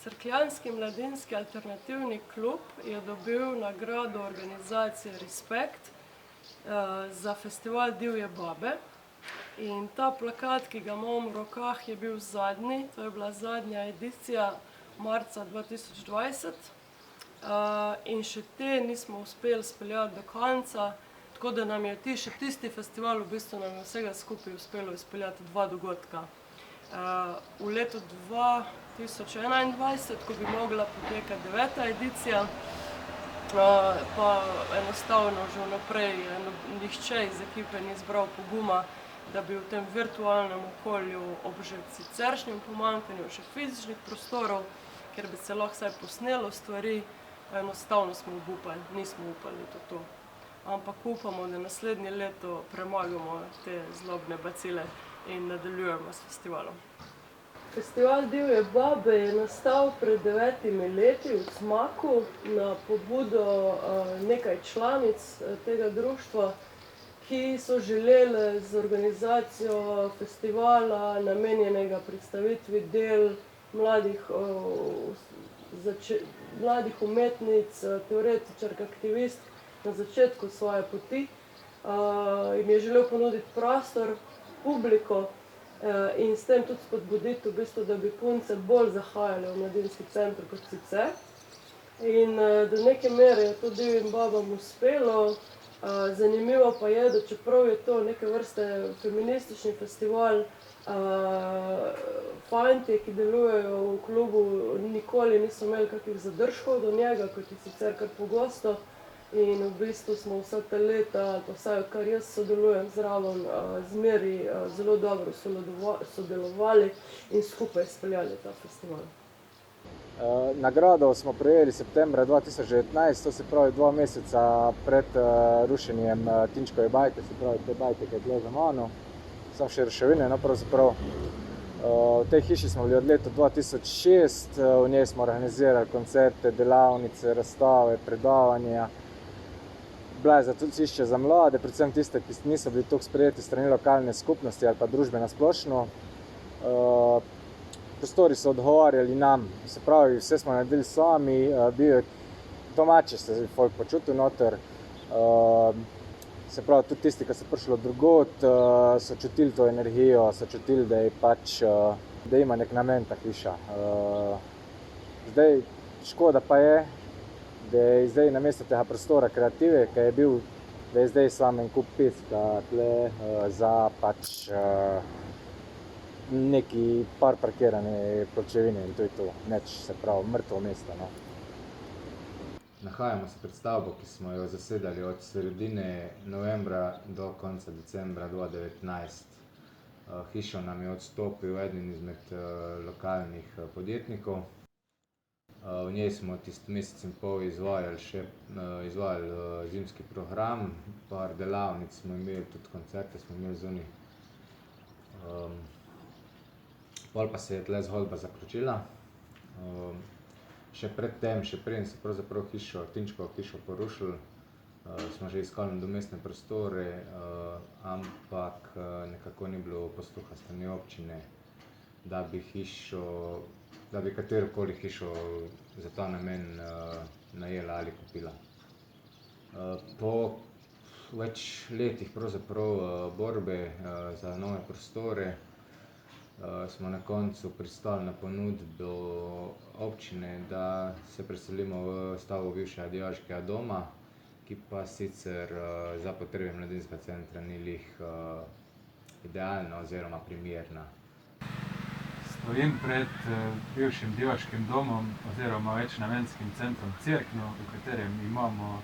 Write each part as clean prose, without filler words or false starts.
Cerkljanski mladinski alternativni klub je dobil nagrado organizacije Respekt za festival Divje babe. In ta plakat, ki ga imam v rokah, je bil zadnji, to je bila zadnja edicija marca 2020. In še te nismo uspeli speljati do konca, tako da nam je še tisti festival, v bistvu nam je vsega skupaj uspelo izpeljati 2 dogodka. V letu 2021, ko bi mogla potekati 9. edicija, pa enostavno že vnaprej nihče iz ekipe ni zbral poguma, da bi v tem virtualnem okolju ob že siceršnjem pomanjkanju še fizičnih prostorov, kjer bi se lahko vsaj posnelo stvari, enostavno smo obupali, nismo upali to. Ampak upamo, da naslednje leto premagamo te zlobne bacile in nadaljujemo s festivalom. Festival Divje babe je nastal pred 9 leti v Cmaku na pobudo nekaj članic tega društva, ki so želele z organizacijo festivala, namenjenega predstavitvi del mladih umetnic, teoretičark, aktivistk na začetku svoje poti. Jim je želel ponuditi prostor, publiko in s tem tudi spodbuditi, v bistvu, da bi punce bolj zahajale v mladinski center kot sicer. In do neke mere je to Divjim babam uspelo. Zanimivo pa je, da čeprav je to neke vrste feministični festival, fantje, ki delujejo v klubu, nikoli niso imeli kakih zadržkov do njega, kot je sicer kar pogosto. In v bistvu smo vsa ta leta, pa vsaj kar jaz sodelujem zraven, zmeri zelo dobro sodelovali in skupaj speljali ta festival. Nagrado smo prejeli septembra 2019, to se pravi 2 meseca pred rušenjem Tinčkove bajte, se pravi te bajte, ki je tule za mano, samo še ruševine, no pravzaprav. V tej hiši smo bili od leta 2006, v njej smo organizirali koncerte, delavnice, razstave, predavanja. Bila je zatočišče za mlade, predvsem tiste, ki niso bili toliko sprejeti s strani lokalne skupnosti ali pa družbe na splošno. Prostori so odgovarjali nam, se pravi, vse smo naredili sami, domače se je folk počutil noter. Se pravi, tudi tisti, ki so prišli od drugod, so čutili to energijo, so čutili, da je da ima nek namen ta hiša. Zdaj, škoda pa je, da je zdaj namesto tega prostora kreative, da je zdaj samo en kup peska tle za neki par parkirane pločevine in to je to, neč, se pravi, mrtvo mesto, no. Nahajamo se pred stavbo, ki smo jo zasedali od sredine novembra do konca decembra 2019. Hišo nam je odstopil eden izmed lokalnih podjetnikov. V njej smo tisti mesec in pol izvajali zimski program, par delavnic smo imeli, tudi koncerte smo imeli zunaj. Pol pa se je tle zgodba zaključila. Še preden so pravzaprav Tinčkovo hišo porušili, smo že iskali nadomestne prostore, ampak nekako ni bilo posluha s strani občine, da bi katerokoli hišo za ta namen najela ali kupila. Po več letih pravzaprav borbe za nove prostore smo na koncu pristali na ponudbo občine, da se preselimo v stavbo bivšega dijaškega doma, ki pa sicer za potrebe mladinskega centra ni glih idealna oziroma primerna. Stojim pred bivšim dijaškim domom oziroma večnamenskim centrom Cerkno, v katerem imamo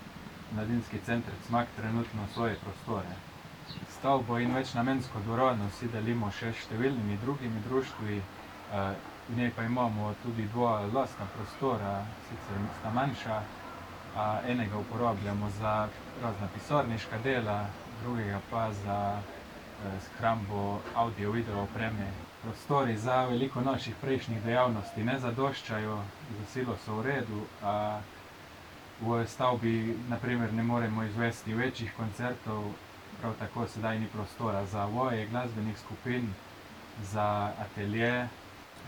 mladinski center Cmak trenutno svoje prostore. Stavbo in večnamensko dvorano si delimo še s številnimi drugimi društvi, v njej pa imamo tudi 2 lastna prostora, sicer sta manjša, enega uporabljamo za razna pisarniška dela, drugega pa za shrambo audio-video opreme. Prostori za veliko naših prejšnjih dejavnosti ne zadoščajo, za silo so v redu, v stavbi na primer ne moremo izvesti večjih koncertov, prav tako sedaj ni prostora za vaje glasbenih skupin, za atelje.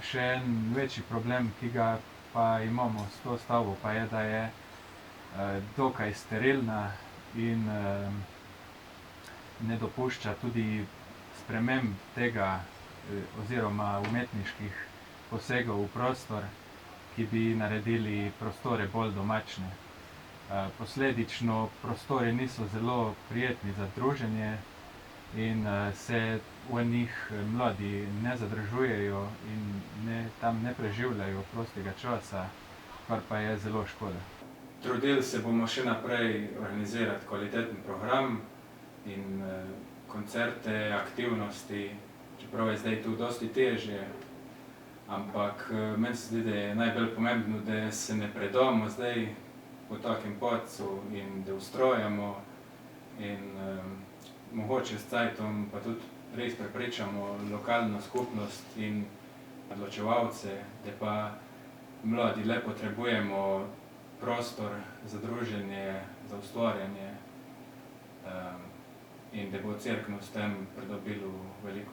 Še en večji problem, ki ga pa imamo s to stavbo, pa je, da je dokaj sterilna in ne dopušča tudi sprememb tega oziroma umetniških posegov v prostor, ki bi naredili prostore bolj domačne. Posledično prostori niso zelo prijetni za druženje in se v njih mladi ne zadržujejo in tam ne preživljajo prostega časa, kar pa je zelo škoda. Trudili se bomo še naprej organizirati kvaliteten program in koncerte, aktivnosti, čeprav je zdaj tu dosti težje, ampak meni se zdi, da je najbolj pomembno, da se ne predamo zdaj po takem podcu in da ustrojamo in mogoče s cajtom pa tudi res prepričamo lokalno skupnost in odločevalce, da pa mladi le potrebujemo prostor za druženje, za ustvarjanje in da bo Cerkno s tem pridobilo veliko.